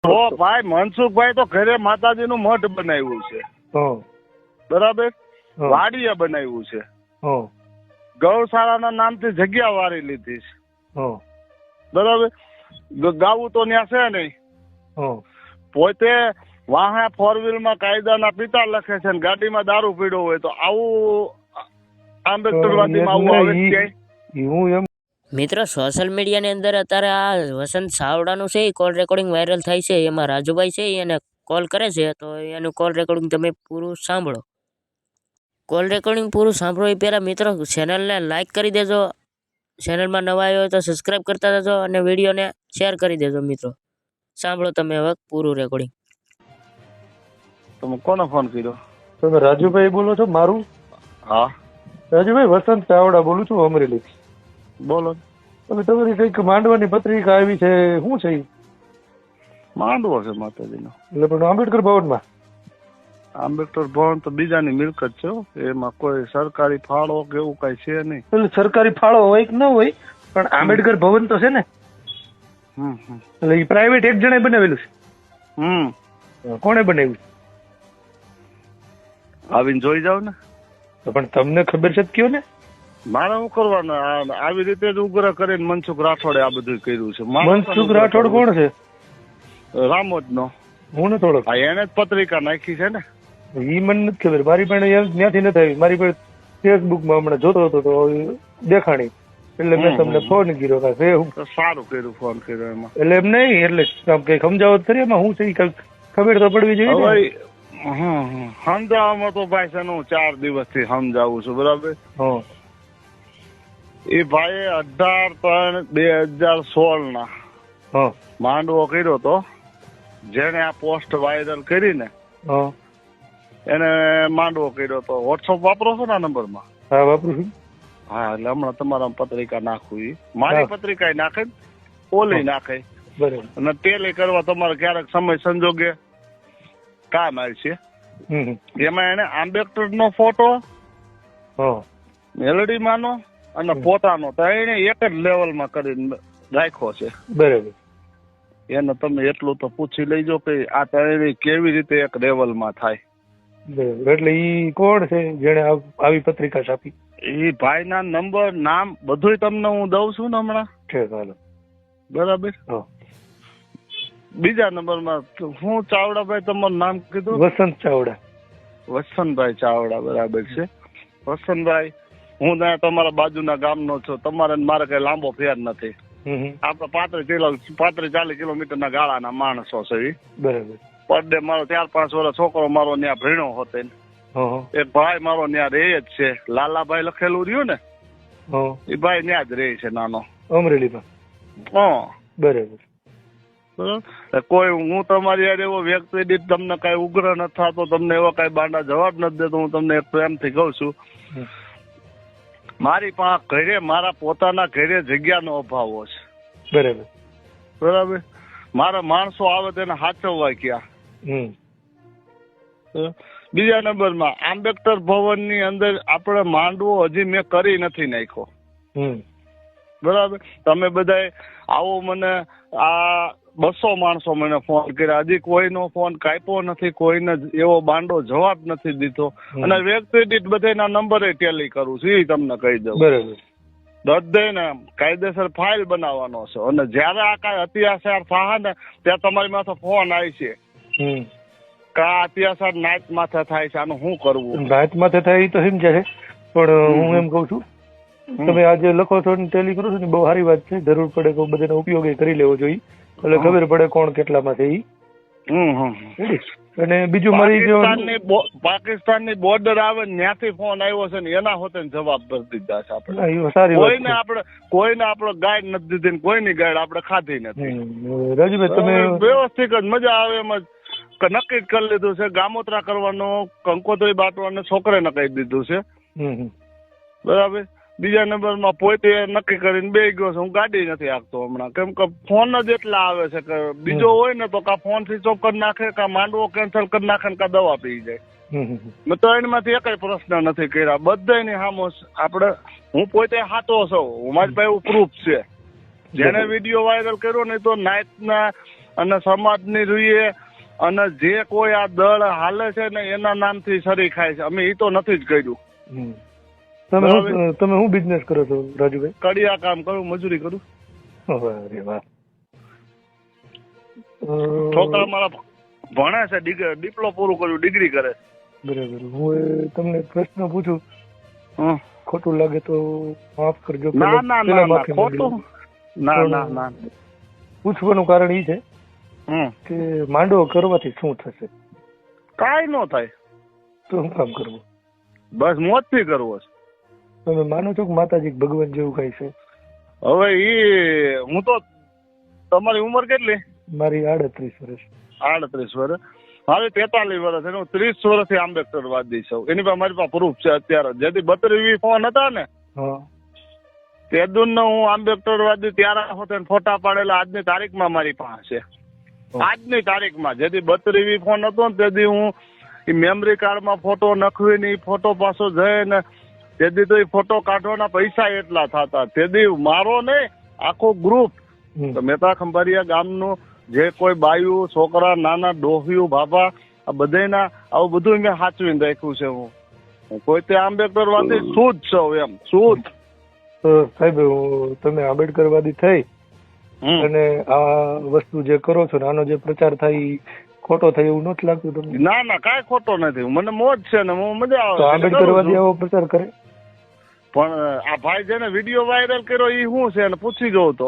તો ભાઈ મનસુખભાઈ તો ઘરે માતાજીનું મઠ બનાવ્યું છે, બરાબર, વાડીએ બનાવ્યું છે, ગૌશાળાના નામથી જગ્યા વારી લીધી છે, બરાબર. ગાવું તો ત્યાં છે નહીં, પોતે વાહે ફોર વ્હીલ માં કાયદાના પિતા લખે છે, ગાડીમાં દારૂ પીડ્યો હોય તો આવું આંબેડકરવાદીમાં આવું આવે ક્યાંય? મિત્રો, સોશિયલ મીડિયાની અંદર અત્યારે આ વસંત ચાવડાનું છે કોલ રેકોર્ડિંગ વાયરલ થાય છે. એમાં રાજુભાઈ છે એને કોલ કરે છે, તો એનું કોલ રેકોર્ડિંગ તમે પૂરું સાંભળો. કોલ રેકોર્ડિંગ પૂરું સાંભળો એ પહેલાં મિત્રો ચેનલને લાઇક કરી દેજો, ચેનલમાં નવા આવ્યો હોય તો સબસ્ક્રાઈબ કરતા જજો અને વિડીયોને શેર કરી દેજો. મિત્રો સાંભળો તમે હવે પૂરું રેકોર્ડિંગ. તમે કોને ફોન કર્યો? તમે રાજુભાઈ બોલો છો? મારું? હા રાજુભાઈ, વસંત ચાવડા બોલું છું, અમરેલી. બોલો. તમે તમારી કઈક માંડવાની પત્રિકા આવી છે, શું છે? માંડવો છે માતાજીનો. એટલે પણ આંબેડકર ભવનમાં? આંબેડકર ભવન તો બીજાની મિલકત છે, એમાં કોઈ સરકારી ફાળો કે એવું કઈ છે નહીં. એટલે સરકારી ફાળો હોય કે ન હોય, પણ આંબેડકર ભવન તો છે ને. એટલે એ પ્રાઇવેટ એક જણે બનાવેલું છે. કોણે બનાવ્યું? આવીને જોઈ જાવ ને. પણ તમને ખબર છે કયો ને? મારે શું કરવાનું? આવી રીતે જ ઉગ્ર કરીને મનસુખ રાઠોડે આ બધું કર્યું છે. મનસુખ રાઠોડ કોણ છે? રામોદ નો. હું નથી ઓળખતો. એને જ પત્રિકા નાખી છે ને. ઈ મને નથી ખબર, મારી પાસે ત્યાંથી નથી આવી. મારી પાસે ફેસબુકમાં હમણાં જોતો હતો તો દેખાણી, એટલે મેં તમને ફોન કર્યો. સારું કર્યું ફોન કર્યો એમાં. એટલે એમ નહીં, એટલે કઈ સમજાવો ખરી એમાં શું છે, ખબર તો પડવી જોઈએ. સમજાવવામાં તો ભાઈ છે હું 4 દિવસથી સમજાવું છું, બરાબર. એ ભાઈ 18/3/2016 ના માંડવો કર્યો તો, જેને આ પોસ્ટ વાયરલ કરી ને એને માંડવો કર્યો તો. વોટ્સઅપ વાપરો છો ને આ નંબરમાં? હા, વાપરું છું. હા, એટલે હમણાં તમારા પત્રિકા નાખવું, મારી પત્રિકા નાખે, ઓલી નાખે, બરાબર. અને ટેલી કરવા તમારે ક્યારેક સમય સંજોગે કામ આવશે. એમાં એને આંબેડકર નો ફોટો, મેલડી માનો અને પોતાનો એને એક જ લેવલમાં કરીને રાખ્યો છે, બરાબર. એને તમે એટલું તો પૂછી લેજો કે આ ત્રણેય કેવી રીતે એક લેવલમાં થાય. બરાબર. એટલે ઈ કોણ છે જેને આવી પત્રિકા છાપી? એ ભાઈ ના નંબર, નામ બધું તમને હું દઉં છું ને હમણાં. ચાલો, બરાબર. બીજા નંબરમાં હું ચાવડાભાઈ, તમારું નામ કીધું? વસંત ચાવડા. વસંતભાઈ ચાવડા, બરાબર છે. વસંતભાઈ, હું તમારા બાજુના ગામનો છું. તમારે મારે કઈ લાંબો ફેર નથી. આપડે 35-40 કિલોમીટરના ગાળાના માણસો છે. બરાબર. પર ડે મારો 4-5 વર્ષ છોકરો મારો ત્યાં ભણ્યો હતો. એક ભાઈ મારો ત્યાં રહે જ છે, લાલાભાઈ લખેલું રહ્યું ને, એ ભાઈ ત્યાં જ રહે છે, નાનો, અમરેલીમાં. બરાબર. કોઈ હું તમારી યાર એવો વ્યક્તિ તમને કઈ ઉગ્ર નથી થતો, તમને એવો કઈ બાંડા જવાબ નથી દેતો. હું તમને એક પ્રેમથી કહું છું, મારી પાસે ઘરે, મારા પોતાના ઘરે જગ્યાનો અભાવ છે, બરાબર. બરાબર. મારા માણસો આવે તેને સાચવવા ક્યાં? બીજા નંબરમાં આંબેડકર ભવન ની અંદર આપણે માંડવો હજી મેં કરી નથી નાખ્યો, બરાબર. તમે બધા આવો, મને આ 200 માણસો મને ફોન કર્યા, હજી કોઈનો ફોન કાપ્યો નથી, કોઈને એવો બાંડો જવાબ નથી દીધો. અને વ્યક્તિ દીઠ બધાના નંબરે ટેલી કરું છું, એ તમને કહી દઉં. બરાબર. દઈને કાયદેસર ફાઇલ બનાવવાનો છે, અને જયારે આ કઈ અત્યાચાર થાય ને ત્યાં તમારી માથે ફોન આવી છે કે આ અત્યાચાર નાત માથે થાય છે, આનું શું કરવું? નાત માથે થાય તો સમજાય, પણ હું એમ કઉ છું, તમે આજે લખો છો ને ટેલી કરો છો ને, બહુ સારી વાત છે. જરૂર પડે તો બધાનો ઉપયોગ કરી લેવો જોઈએ, એટલે ખબર પડે કોણ કેટલામાં છે. અને બીજું મારી પાકિસ્તાનની બોર્ડર આવે ને ત્યાંથી ફોન આવ્યો છે ને, એના હોતે જવાબ ભરી દીધા છે આપણે. કોઈને આપણે ગાઈડ નથી દીધી, કોઈની ગાઈડ આપણે ખાધી નથી. રાજુભાઈ, તમે વ્યવસ્થિત જ મજા આવે એમ જ નક્કી જ કરી લીધું છે. ગામોત્રા કરવાનો, કંકોત્રી બાંટવાનું છોકરાને કહી દીધું છે, બરાબર. બીજા નંબરમાં પોતે નક્કી કરીને બે ગયો છે, હું ગાડી નથી હાંકતો હમણાં, કેમ કે ફોન જ એટલા આવે છે કે બીજો હોય ને તો કા ફોન સ્વિચ ઓફ કરી નાખે, કા માંડવો કેન્સલ કરી નાખે, કા દવા પી જાય. મેં તો એમાંથી એક પ્રશ્ન નથી કર્યા, બધાની સામો આપણે. હું પોતે સાચો છું, મારી પાસે પ્રૂફ છે. જેને વિડીયો વાયરલ કર્યો ને તો નાઇટના અને સમાજની રૂએ અને જે કોઈ આ દળ હાલે છે ને એના નામથી સરી ખાય છે. અમે એ તો નથી જ કર્યું. તમે શું બિઝનેસ કરો છો રાજુભાઈ? કડિયા કામ કરું, મજૂરી કરું. અરે વાહ. છોકરા મારા ભણે છે, ડિપ્લો પૂરું કર્યું, ડિગ્રી કરે. બરાબર. હું તમને પ્રશ્ન પૂછું, ખોટું લાગે તો માફ કરજો. ના ના ના ખોટું ના ના ના. પૂછવાનું કારણ એ છે કે માંડવો કરવાથી શું થશે? કાંઈ ન થાય. તો શું કામ કરવું? બસ મોજથી કરવો છે. તમે માનો છો કે માતાજી ભગવાન જેવું કઈ છે? હવે હું તો, તમારી ઉંમર કેટલી? મારી 38 વર્ષ. 38 વર્ષ. હવે 43 વર્ષ. હું 30 વર્ષથી આંબેડકરવાદી છું. એની પાસે મારી પાસે પ્રૂફ છે અત્યારે. જેથી 32 ફોન હતા ને તે હું આંબેડકરવાદી ત્યારે હોતે ફોટા પાડેલા આજની તારીખમાં મારી પાસે છે. આજની તારીખમાં જેથી 32 ફોન હતો ને તેથી હું મેમરી કાર્ડમાં ફોટો નખવીને ફોટો પાછો જઈને તેથી તો એ ફોટો કાઢવાના પૈસા એટલા થતા. તેથી મારો નહીં, આખો ગ્રુપ મહેતા ખંભાળિયા ગામનું જે કોઈ બાયું, છોકરા, નાના ડોહિયું, બાબા, આ બધાના આવું બધું મેં સાચવીને રાખ્યું છે. હું કોઈ તે આંબેડકરવાદી શું જ છું એમ શું જ. સાહેબ તમે આંબેડકરવાદી થઈ અને આ વસ્તુ જે કરો છો આનો જે પ્રચાર થાય ખોટો થાય એવું નથી લાગતું તમને? ના ના કાંઈ ખોટો નથી. મને મોજ છે ને હું મજા આવે. તો આંબેડકરવાદી આવો પ્રચાર કરે? પણ આ ભાઈ જેને વિડીયો વાયરલ કર્યો એ શું છે એને પૂછી જોઉં તો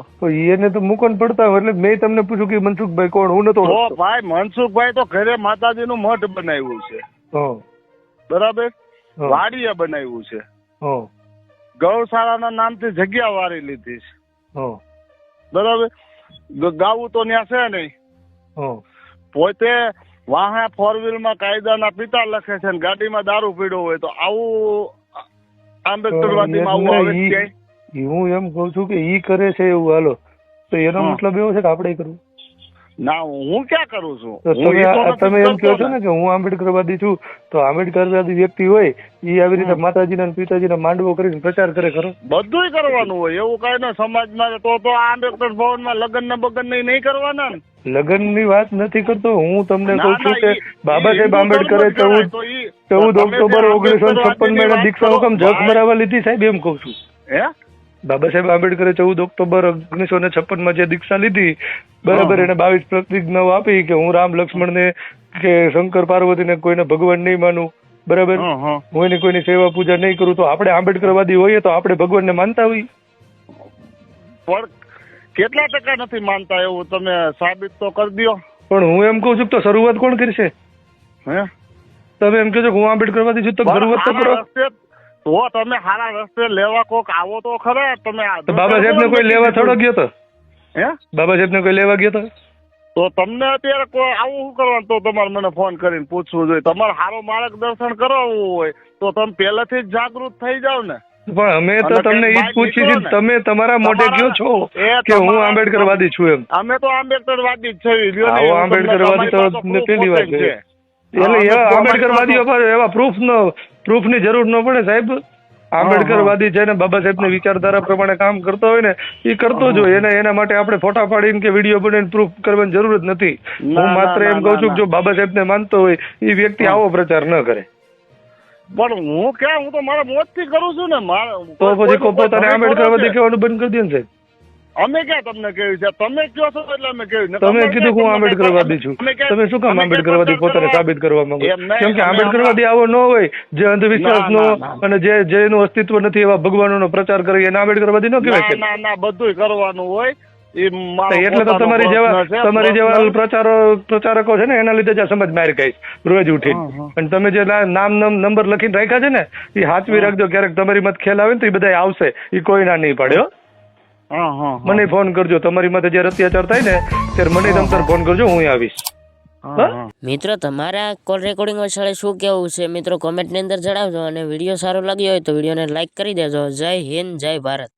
એને તો મૂકો પડતા હોય. એટલે મેં તમને પૂછ્યું કે મનસુખભાઈ કોણ? હું નતો. ભાઈ મનસુખભાઈ તો ઘરે માતાજીનું મઠ બનાવ્યું છે. બરાબર. વાડીએ બનાવ્યું છે. ગૌશાળાના નામથી જગ્યા વારી લીધી છે. બરાબર. ગાવું તો ત્યાં છે નહીં. પોતે વાહે 4 વ્હીલમાં કાયદાના પિતા લખે છે ને ગાડીમાં દારૂ પીડ્યો હોય તો આવું આંબેડકરવાદીમાં આવું આવે ક્યાંય? હું એમ કઉ છું કે ઈ કરે છે એવું હાલો તો એનો મતલબ એવો છે કે આપણે કરવું? ના હું ક્યાં કરું છું. તમે એમ કહો છો ને કે હું આંબેડકરવાદી છું તો આંબેડકરવાદી વ્યક્તિ હોય ઈ આવી રીતે માતાજીના પિતાજીના માંડવો કરીને પ્રચાર કરે ખરો? બધું કરવાનું હોય એવું કઈ ને સમાજમાં. તો આંબેડકર ભવનમાં લગ્ન ને બગન નહીં કરવાના ને? લગ્ન ની વાત નથી કરતો હું. તમને કઉ છું કે બાબા સાહેબ આંબેડકરે 14 ઓક્ટોબર 1956 દીક્ષા હુકમ જગ મરાવા લીધી સાહેબ એમ કઉ છું. બાબા સાહેબ આંબેડકરે 14 ઓક્ટોબર 1956 જે દીક્ષા લીધી બરાબર, એને 22 પ્રતિજ્ઞાઓ આપી કે હું રામ લક્ષ્મણ ને કે શંકર પાર્વતી ને કોઈને ભગવાન નહીં માનું. બરાબર. હું એની કોઈની સેવા પૂજા નહીં કરું. તો આપણે આંબેડકરવાદી હોઈએ તો આપણે ભગવાનને માનતા હોઈએ? પણ કેટલા ટકા નથી માનતા એવું તમે સાબિત તો કરી દો. પણ હું એમ કઉ છું તો શરૂઆત કોણ કરશે? તમે એમ કહો છો હું આંબેડકરવાદી છું તો શરૂઆત તો કરો. તો તમે સારા રસ્તે લેવા કોક આવો તો ખરા. તમે બાબા સાહેબ ને કોઈ લેવા થોડો ગયો તો? બાબા સાહેબ ને કોઈ લેવા ગયો તો? તો તમને અત્યારે કોઈ આવું શું કરવાનું? તો તમારે મને ફોન કરીને પૂછવું જોઈએ. તમારે સારું માર્ગદર્શન કરાવવું હોય તો તમે પહેલાથી જ જાગૃત થઈ જાવ ને. પણ અમે તો તમને ઈ જ પૂછી છે. તમે તમારા મોઢે કયો છો કે હું આંબેડકરવાદી છું એમ? અમે તો આંબેડકરવાદી જ છીએ. આંબેડકરવાદી તો પેલી વાત છે. એટલે એવા આંબેડકરવાદીઓ પર એવા પ્રૂફની જરૂર ન પડે સાહેબ. આંબેડકરવાદી છે ને બાબા સાહેબ ની વિચારધારા પ્રમાણે કામ કરતો હોય ને એ કરતો જ હોય. એના માટે આપણે ફોટા પાડીને કે વિડીયો બનાવીને પ્રૂફ કરવાની જરૂર જ નથી. હું માત્ર એમ કઉ છું કે જો બાબા સાહેબ ને માનતો હોય એ વ્યક્તિ આવો પ્રચાર ન કરે. પણ હું ક્યાં, હું તો મારા મોજથી કરું છું ને. તો પછી પોતાને આંબેડકરવાદી કહેવાનું બંધ કરી દે ને સાહેબ. અમે ક્યાં તમને કહ્યું છે? તમે કહો છો એટલે અમે કહ્યું. તમે કીધું હું આંબેડકરવાદી છું. તમે શું કામ આંબેડકરવાદી પોતાને સાબિત કરવા માંગો? કેમ કે આંબેડકરવાદી આવો ન હોય જે અંધવિશ્વાસનો અને જેનું અસ્તિત્વ નથી એવા ભગવાનોનો પ્રચાર કરે એને આંબેડકરવાદી ન કહેવાય? ના ના બધું કરવાનું હોય. એટલે તો તમારી જેવા પ્રચારકો છે ને એના લીધે જ સમાજ માર ખાય રોજ ઉઠીને. અને તમે જે નામ નંબર લખીને રાખ્યા છે ને એ હાચવી રાખજો. ક્યારેક તમારી મત ખ્યાલ આવે ને તો એ બધા આવશે. એ કોઈ ના નહીં પાડ્યો. મને ફોન કરજો. તમારી માથે જયારે અત્યાચાર થાય ને ત્યારે મને તમતાર ફોન કરજો, હું આવીશ. મિત્રો તમારા કોલ રેકોર્ડિંગ વિશે શું કેવું છે મિત્રો કોમેન્ટ ની અંદર જણાવજો. અને વિડીયો સારો લાગ્યો હોય તો વિડીયોને લાઈક કરી દેજો. જય હિન્દ, જય ભારત.